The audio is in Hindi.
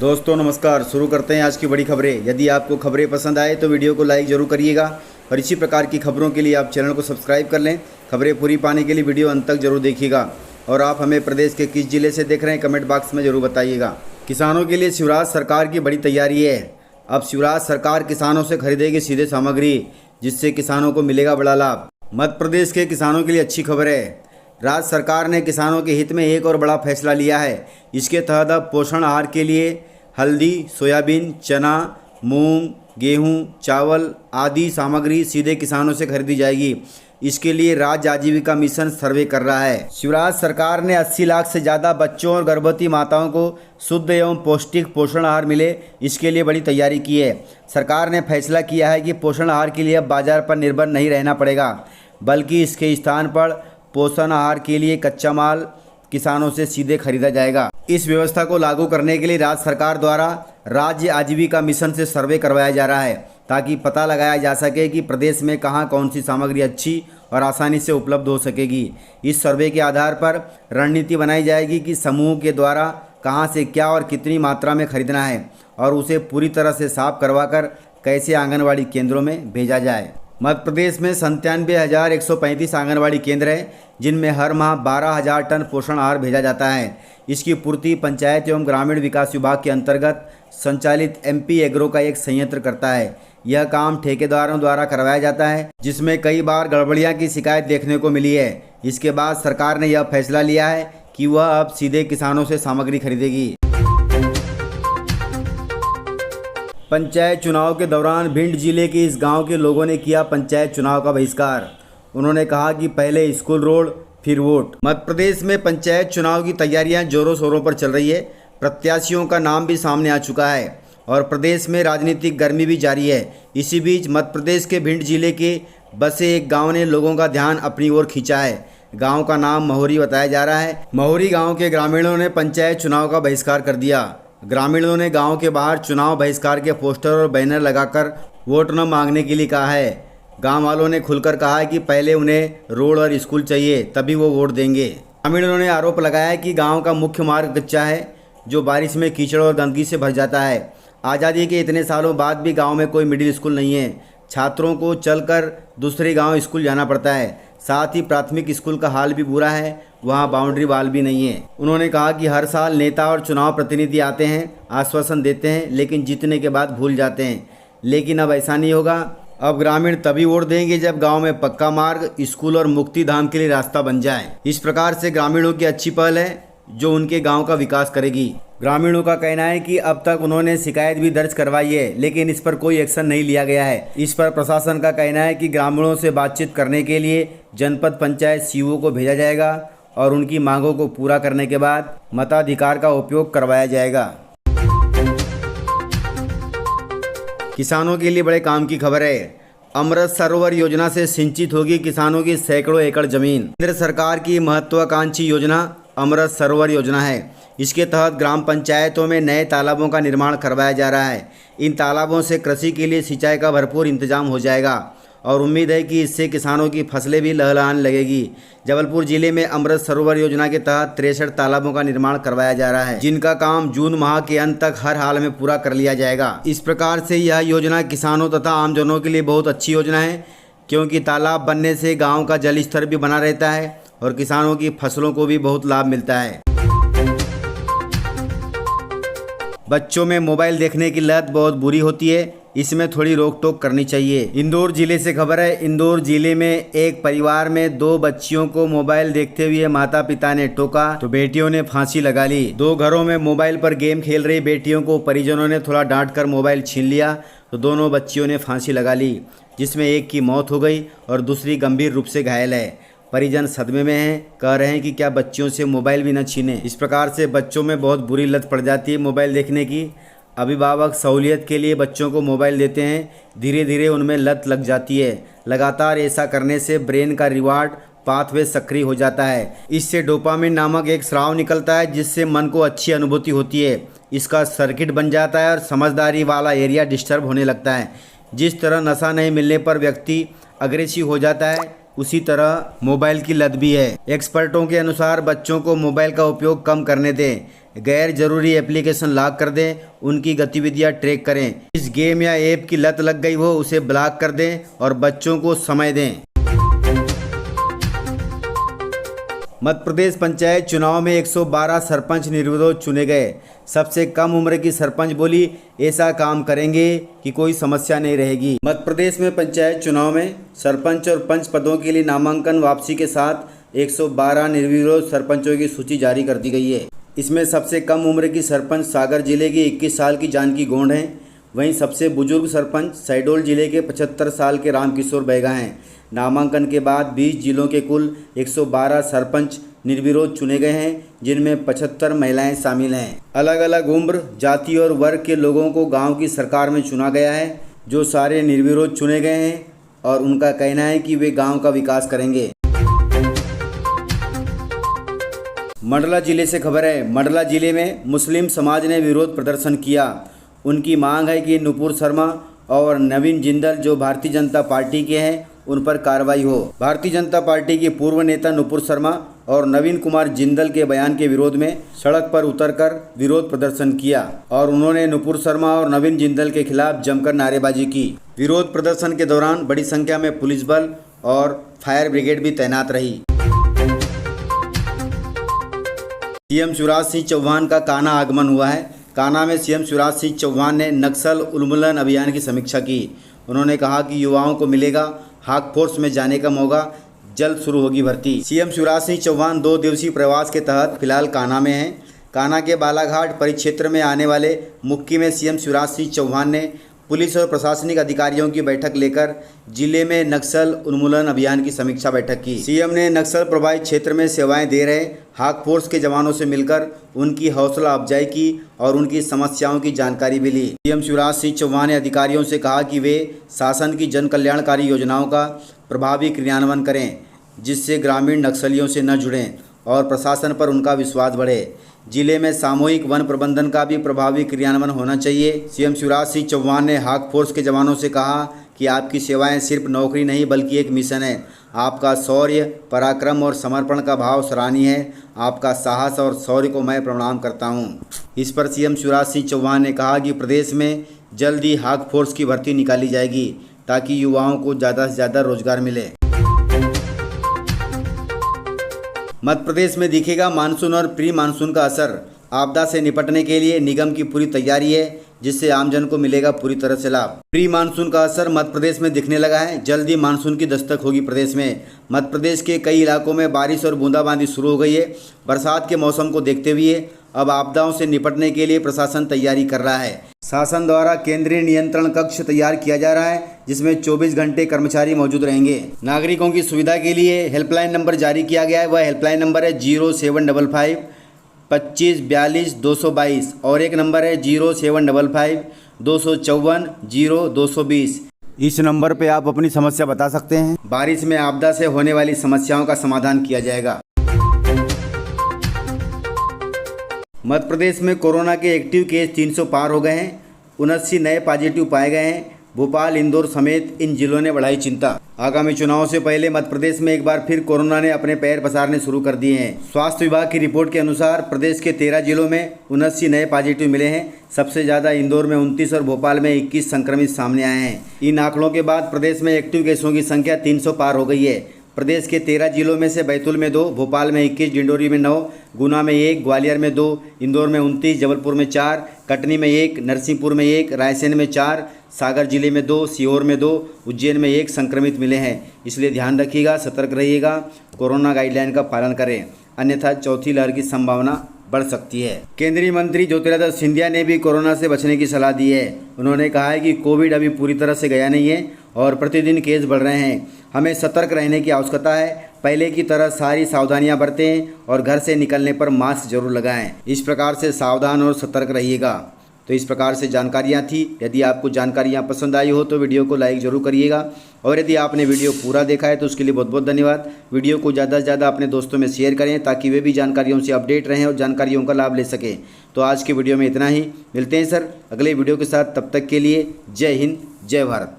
दोस्तों नमस्कार। शुरू करते हैं आज की बड़ी खबरें। यदि आपको खबरें पसंद आए तो वीडियो को लाइक जरूर करिएगा और इसी प्रकार की खबरों के लिए आप चैनल को सब्सक्राइब कर लें। खबरें पूरी पाने के लिए वीडियो अंत तक जरूर देखिएगा। और आप हमें प्रदेश के किस जिले से देख रहे हैं कमेंट बॉक्स में जरूर बताइएगा। किसानों के लिए शिवराज सरकार की बड़ी तैयारी है। अब शिवराज सरकार किसानों से खरीदेगी सीधे सामग्री, जिससे किसानों को मिलेगा बड़ा लाभ। मध्य प्रदेश के किसानों के लिए अच्छी खबर है। राज्य सरकार ने किसानों के हित में एक और बड़ा फैसला लिया है। इसके तहत अब पोषण आहार के लिए हल्दी, सोयाबीन, चना, मूंग, गेहूं, चावल आदि सामग्री सीधे किसानों से खरीदी जाएगी। इसके लिए राज्य आजीविका मिशन सर्वे कर रहा है। शिवराज सरकार ने 80 लाख से ज़्यादा बच्चों और गर्भवती माताओं को शुद्ध एवं पौष्टिक पोषण आहार मिले, इसके लिए बड़ी तैयारी की है। सरकार ने फैसला किया है कि पोषण आहार के लिए अब बाजार पर निर्भर नहीं रहना पड़ेगा, बल्कि इसके स्थान पर पोषण आहार के लिए कच्चा माल किसानों से सीधे खरीदा जाएगा। इस व्यवस्था को लागू करने के लिए राज्य सरकार द्वारा राज्य आजीविका मिशन से सर्वे करवाया जा रहा है, ताकि पता लगाया जा सके कि प्रदेश में कहां कौन सी सामग्री अच्छी और आसानी से उपलब्ध हो सकेगी। इस सर्वे के आधार पर रणनीति बनाई जाएगी कि समूह के द्वारा कहां से क्या और कितनी मात्रा में खरीदना है और उसे पूरी तरह से साफ करवाकर कैसे आंगनवाड़ी केंद्रों में भेजा जाए। मध्य प्रदेश में 97,135 आंगनवाड़ी केंद्र हैं, जिनमें हर माह 12,000 टन पोषण आहार भेजा जाता है। इसकी पूर्ति पंचायत एवं ग्रामीण विकास विभाग के अंतर्गत संचालित MP एग्रो का एक संयंत्र करता है। यह काम ठेकेदारों द्वारा करवाया जाता है, जिसमें कई बार गड़बड़ियां की शिकायत देखने को मिली है। इसके बाद सरकार ने यह फैसला लिया है कि वह अब सीधे किसानों से सामग्री खरीदेगी। पंचायत चुनाव के दौरान भिंड जिले के इस गांव के लोगों ने किया पंचायत चुनाव का बहिष्कार। उन्होंने कहा कि पहले स्कूल रोड फिर वोट। मध्य प्रदेश में पंचायत चुनाव की तैयारियां जोरों शोरों पर चल रही है। प्रत्याशियों का नाम भी सामने आ चुका है और प्रदेश में राजनीतिक गर्मी भी जारी है। इसी बीच मध्य प्रदेश के भिंड जिले के बसे एक गाँव ने लोगों का ध्यान अपनी ओर खींचा है। गाँव का नाम महोरी बताया जा रहा है। महोरी गाँव के ग्रामीणों ने पंचायत चुनाव का बहिष्कार कर दिया। ग्रामीणों ने गांव के बाहर चुनाव बहिष्कार के पोस्टर और बैनर लगाकर वोट न मांगने के लिए कहा है। गांव वालों ने खुलकर कहा है कि पहले उन्हें रोड और स्कूल चाहिए, तभी वो वोट देंगे। ग्रामीणों ने आरोप लगाया कि गांव का मुख्य मार्ग कच्चा है, जो बारिश में कीचड़ और गंदगी से भर जाता है। आज़ादी के इतने सालों बाद भी गाँव में कोई मिडिल स्कूल नहीं है। छात्रों को चलकर दूसरे गाँव स्कूल जाना पड़ता है। साथ ही प्राथमिक स्कूल का हाल भी बुरा है, वहाँ बाउंड्री वाल भी नहीं है। उन्होंने कहा कि हर साल नेता और चुनाव प्रतिनिधि आते हैं, आश्वासन देते हैं, लेकिन जीतने के बाद भूल जाते हैं। लेकिन अब ऐसा नहीं होगा। अब ग्रामीण तभी वोट देंगे जब गांव में पक्का मार्ग, स्कूल और मुक्ति धाम के लिए रास्ता बन जाए। इस प्रकार से ग्रामीणों की अच्छी पहल है, जो उनके गाँव का विकास करेगी। ग्रामीणों का कहना है कि अब तक उन्होंने शिकायत भी दर्ज करवाई है, लेकिन इस पर कोई एक्शन नहीं लिया गया है। इस पर प्रशासन का कहना है कि ग्रामीणों से बातचीत करने के लिए जनपद पंचायत CO को भेजा जाएगा और उनकी मांगों को पूरा करने के बाद मताधिकार का उपयोग करवाया जाएगा। किसानों के लिए बड़े काम की खबर है। अमृत सरोवर योजना से सिंचित होगी किसानों की सैकड़ों एकड़ जमीन। केंद्र सरकार की महत्वाकांक्षी योजना अमृत सरोवर योजना है। इसके तहत ग्राम पंचायतों में नए तालाबों का निर्माण करवाया जा रहा है। इन तालाबों से कृषि के लिए सिंचाई का भरपूर इंतजाम हो जाएगा और उम्मीद है कि इससे किसानों की फसलें भी लहलहाने लगेगी। जबलपुर जिले में अमृत सरोवर योजना के तहत 63 तालाबों का निर्माण करवाया जा रहा है, जिनका काम जून माह के अंत तक हर हाल में पूरा कर लिया जाएगा। इस प्रकार से यह योजना किसानों तथा आमजनों के लिए बहुत अच्छी योजना है, क्योंकि तालाब बनने से गाँव का जल स्तर भी बना रहता है और किसानों की फसलों को भी बहुत लाभ मिलता है। बच्चों में मोबाइल देखने की लत बहुत बुरी होती है, इसमें थोड़ी रोक टोक करनी चाहिए। इंदौर जिले से खबर है। इंदौर जिले में एक परिवार में 2 बच्चियों को मोबाइल देखते हुए माता पिता ने टोका तो बेटियों ने फांसी लगा ली। 2 घरों में मोबाइल पर गेम खेल रही बेटियों को परिजनों ने थोड़ा डांट कर मोबाइल छीन लिया तो दोनों बच्चियों ने फांसी लगा ली, जिसमें एक की मौत हो गई और दूसरी गंभीर रूप से घायल है। परिजन सदमे में हैं, कह रहे हैं कि क्या बच्चियों से मोबाइल भी न छीने। इस प्रकार से बच्चों में बहुत बुरी लत पड़ जाती है मोबाइल देखने की। अभिभावक सहूलियत के लिए बच्चों को मोबाइल देते हैं, धीरे धीरे उनमें लत लग जाती है। लगातार ऐसा करने से ब्रेन का रिवार्ड पाथवे सक्रिय हो जाता है। इससे डोपामिन नामक एक स्राव निकलता है, जिससे मन को अच्छी अनुभूति होती है। इसका सर्किट बन जाता है और समझदारी वाला एरिया डिस्टर्ब होने लगता है। जिस तरह नशा नहीं मिलने पर व्यक्ति अग्रेसिव हो जाता है, उसी तरह मोबाइल की लत भी है। एक्सपर्टों के अनुसार बच्चों को मोबाइल का उपयोग कम करने दें। गैर जरूरी एप्लीकेशन लॉक कर दें, उनकी गतिविधियां ट्रैक करें। इस गेम या ऐप की लत लग गई हो उसे ब्लॉक कर दें और बच्चों को समय दें। मध्य प्रदेश पंचायत चुनाव में 112 सरपंच निर्विरोध चुने गए। सबसे कम उम्र की सरपंच बोली, ऐसा काम करेंगे कि कोई समस्या नहीं रहेगी। मध्य प्रदेश में पंचायत चुनाव में सरपंच और पंच पदों के लिए नामांकन वापसी के साथ 112 निर्विरोध सरपंचों की सूची जारी कर दी गई है। इसमें सबसे कम उम्र की सरपंच सागर जिले की 21 साल की जानकी गोंड हैं। वहीं सबसे बुजुर्ग सरपंच शहडोल जिले के 75 साल के रामकिशोर बैगा हैं। नामांकन के बाद 20 जिलों के कुल 112 सरपंच निर्विरोध चुने गए हैं, जिनमें 75 महिलाएं शामिल हैं। अलग अलग उम्र, जाति और वर्ग के लोगों को गांव की सरकार में चुना गया है, जो सारे निर्विरोध चुने गए हैं और उनका कहना है कि वे गांव का विकास करेंगे। मंडला जिले से खबर है। मंडला जिले में मुस्लिम समाज ने विरोध प्रदर्शन किया। उनकी मांग है कि नुपुर शर्मा और नवीन जिंदल जो भारतीय जनता पार्टी के हैं उन पर कार्रवाई हो। भारतीय जनता पार्टी की पूर्व नेता नुपुर शर्मा और नवीन कुमार जिंदल के बयान के विरोध में सड़क पर उतरकर विरोध प्रदर्शन किया और उन्होंने नुपुर शर्मा और नवीन जिंदल के खिलाफ जमकर नारेबाजी की। विरोध प्रदर्शन के दौरान बड़ी संख्या में पुलिस बल और फायर ब्रिगेड भी तैनात रही। सीएम शिवराज सिंह चौहान का कान्हा आगमन हुआ है। कान्हा में सीएम शिवराज सिंह चौहान ने नक्सल उन्मूलन अभियान की समीक्षा की। उन्होंने कहा कि युवाओं को मिलेगा हाक फोर्स में जाने का मौका, जल्द शुरू होगी भर्ती। सीएम शिवराज सिंह चौहान 2 दिवसीय प्रवास के तहत फिलहाल कान्हा में हैं। कान्हा के बालाघाट परिक्षेत्र में आने वाले मुक्की में सीएम शिवराज सिंह चौहान ने पुलिस और प्रशासनिक अधिकारियों की बैठक लेकर जिले में नक्सल उन्मूलन अभियान की समीक्षा बैठक की। सीएम ने नक्सल प्रभावित क्षेत्र में सेवाएं दे रहे हाक फोर्स के जवानों से मिलकर उनकी हौसला अफजाई की और उनकी समस्याओं की जानकारी भी ली। सीएम शिवराज सिंह चौहान ने अधिकारियों से कहा कि वे शासन की जन कल्याणकारी योजनाओं का प्रभावी क्रियान्वयन करें, जिससे ग्रामीण नक्सलियों से न जुड़ें और प्रशासन पर उनका विश्वास बढ़े। जिले में सामूहिक वन प्रबंधन का भी प्रभावी क्रियान्वयन होना चाहिए। सीएम शिवराज सिंह चौहान ने हाक फोर्स के जवानों से कहा कि आपकी सेवाएं सिर्फ नौकरी नहीं बल्कि एक मिशन है। आपका शौर्य, पराक्रम और समर्पण का भाव सराहनीय है। आपका साहस और शौर्य को मैं प्रणाम करता हूं। इस पर सीएम शिवराज सिंह चौहान ने कहा कि प्रदेश में जल्द ही हाक फोर्स की भर्ती निकाली जाएगी ताकि युवाओं को ज़्यादा से ज़्यादा रोजगार मिले। मध्य प्रदेश में दिखेगा मानसून और प्री मानसून का असर। आपदा से निपटने के लिए निगम की पूरी तैयारी है, जिससे आमजन को मिलेगा पूरी तरह से लाभ। प्री मानसून का असर मध्य प्रदेश में दिखने लगा है। जल्द ही मानसून की दस्तक होगी प्रदेश में। मध्य प्रदेश के कई इलाकों में बारिश और बूंदाबांदी शुरू हो गई है। बरसात के मौसम को देखते हुए अब आपदाओं से निपटने के लिए प्रशासन तैयारी कर रहा है। शासन द्वारा केंद्रीय नियंत्रण कक्ष तैयार किया जा रहा है, जिसमें 24 घंटे कर्मचारी मौजूद रहेंगे। नागरिकों की सुविधा के लिए हेल्पलाइन नंबर जारी किया गया है। वह हेल्पलाइन नंबर है 0755 25 42 222 और एक नंबर है 0755 254 0220। इस नंबर पे आप अपनी समस्या बता सकते हैं। बारिश में आपदा से होने वाली समस्याओं का समाधान किया जाएगा। मध्य प्रदेश में कोरोना के एक्टिव केस 300 पार हो गए हैं। 79 नए पॉजिटिव पाए गए हैं। भोपाल, इंदौर समेत इन जिलों ने बढ़ाई चिंता। आगामी चुनाव से पहले मध्य प्रदेश में एक बार फिर कोरोना ने अपने पैर पसारने शुरू कर दिए हैं। स्वास्थ्य विभाग की रिपोर्ट के अनुसार प्रदेश के 13 जिलों में 79 नए पॉजिटिव मिले हैं। सबसे ज़्यादा इंदौर में 29 और भोपाल में 21 संक्रमित सामने आए हैं। इन आंकड़ों के बाद प्रदेश में एक्टिव केसों की संख्या 300 पार हो गई है। प्रदेश के 13 जिलों में से बैतूल में 2, भोपाल में 21, डिंडोरी में 9, गुना में 1, ग्वालियर में 2, इंदौर में 29, जबलपुर में 4, कटनी में 1, नरसिंहपुर में 1, रायसेन में 4, सागर जिले में 2, सीहोर में 2, उज्जैन में 1 संक्रमित मिले हैं। इसलिए ध्यान रखिएगा, सतर्क रहिएगा, कोरोना गाइडलाइन का पालन करें, अन्यथा चौथी लहर की संभावना बढ़ सकती है। केंद्रीय मंत्री ज्योतिरादित्य सिंधिया ने भी कोरोना से बचने की सलाह दी है। उन्होंने कहा है कि कोविड अभी पूरी तरह से गया नहीं है और प्रतिदिन केस बढ़ रहे हैं। हमें सतर्क रहने की आवश्यकता है। पहले की तरह सारी सावधानियां बरतें और घर से निकलने पर मास्क जरूर लगाएं। इस प्रकार से सावधान और सतर्क रहिएगा। तो इस प्रकार से जानकारियाँ थी। यदि आपको जानकारियाँ पसंद आई हो तो वीडियो को लाइक ज़रूर करिएगा और यदि आपने वीडियो पूरा देखा है तो उसके लिए बहुत बहुत धन्यवाद। वीडियो को ज़्यादा से ज़्यादा अपने दोस्तों में शेयर करें ताकि वे भी जानकारियों से अपडेट रहें और जानकारियों का लाभ ले सकें। तो आज की वीडियो में इतना ही। मिलते हैं सर अगले वीडियो के साथ। तब तक के लिए जय हिंद, जय भारत।